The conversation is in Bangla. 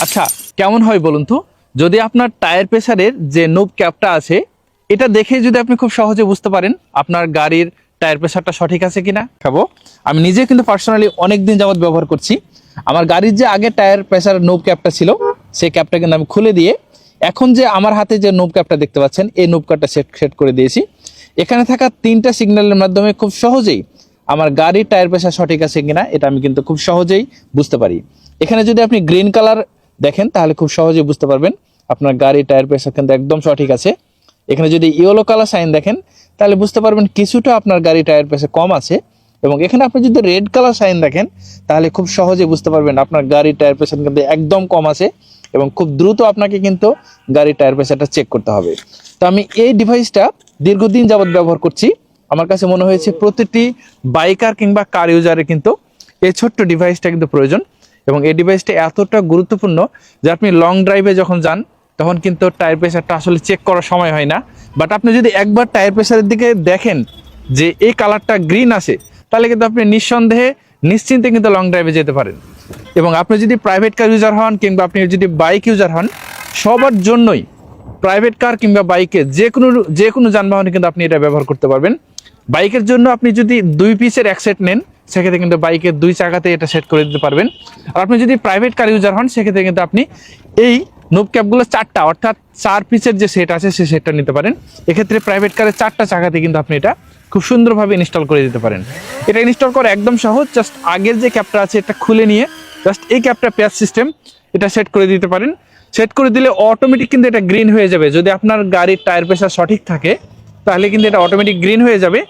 আচ্ছা, কেমন হয় বলুন তো, যদি আপনার টায়ার প্রেসারের যে নোব ক্যাপটা আছে এটা দেখে যদি আপনি খুব সহজে বুঝতে পারেন আপনার গাড়ির টায়ার প্রেসারটা সঠিক আছে কিনা। খাবো, আমি নিজে কিন্তু পার্সোনালি অনেক দিন যাবত ব্যবহার করছি। আমার গাড়ির যে আগে টায়ার প্রেসার নোব ক্যাপটা ছিল সেই ক্যাপটা কিন্তু আমি খুলে দিয়ে এখন যে আমার হাতে যে নোব ক্যাপটা দেখতে পাচ্ছেন এই নোব ক্যাপটা সেট করে দিয়েছি। এখানে থাকা 3টা সিগন্যালের মাধ্যমে খুব সহজেই আমার গাড়ির টায়ার প্রেসার সঠিক আছে কিনা এটা আমি কিন্তু খুব সহজেই বুঝতে পারি। এখানে যদি আপনি গ্রিন কালার দেখেন তাহলে খুব সহজেই বুঝতে পারবেন আপনার গাড়ির টায়ার প্রেসার কিন্তু একদম সঠিক আছে। এখানে যদি ইয়েলো কালার সাইন দেখেন তাহলে বুঝতে পারবেন কিছুটা আপনার গাড়ির টায়ার প্রেসার কম আছে। এবং এখানে আপনি যদি রেড কালার সাইন দেখেন তাহলে খুব সহজে বুঝতে পারবেন আপনার গাড়ির টায়ার প্রেসার কিন্তু একদম কম আছে এবং খুব দ্রুত আপনাকে কিন্তু গাড়ির টায়ার প্রেসারটা চেক করতে হবে। তো আমি এই ডিভাইসটা দীর্ঘদিন যাবত ব্যবহার করছি। আমার কাছে মনে হয়েছে প্রতিটি বাইকার কিংবা কার ইউজারের কিন্তু এই ছোট্ট ডিভাইসটা কিন্তু প্রয়োজন এবং এই ডিভাইসটা এতটা গুরুত্বপূর্ণ যে আপনি লং ড্রাইভে যখন যান তখন কিন্তু টায়ার প্রেসারটা আসলে চেক করার সময় হয় না। বাট আপনি যদি একবার টায়ার প্রেসারের দিকে দেখেন যে এই কালারটা গ্রিন আসে তাহলে কিন্তু আপনি নিঃসন্দেহে নিশ্চিন্তে কিন্তু লং ড্রাইভে যেতে পারেন। এবং আপনি যদি প্রাইভেট কার ইউজার হন কিংবা আপনি যদি বাইক ইউজার হন সবার জন্যই প্রাইভেট কার কিংবা বাইকে যে কোনো যানবাহনে কিন্তু আপনি এটা ব্যবহার করতে পারবেন। বাইকের জন্য আপনি যদি 2 পিসের এক সেট নেন সেক্ষেত্রে কিন্তু বাইকের 2 চাকাতে এটা সেট করে দিতে পারবেন। আর আপনি যদি প্রাইভেট কার ইউজার হন সেক্ষেত্রে কিন্তু আপনি এই নোব ক্যাপগুলো 4টা অর্থাৎ 4 পিসের যে সেট আছে সেই সেটটা নিতে পারেন। এক্ষেত্রে প্রাইভেট কারের 4টা চাকাতে কিন্তু আপনি এটা খুব সুন্দরভাবে ইনস্টল করে দিতে পারেন। এটা ইনস্টল করা একদম সহজ। জাস্ট আগের যে ক্যাপটা আছে এটা খুলে নিয়ে জাস্ট এই ক্যাপটা প্যাচ সিস্টেম এটা সেট করে দিতে পারেন। সেট করে দিলে অটোমেটিক কিন্তু এটা গ্রিন হয়ে যাবে। যদি আপনার গাড়ির টায়ার প্রেসার সঠিক থাকে তাহলে কিন্তু এটা অটোমেটিক গ্রিন হয়ে যাবে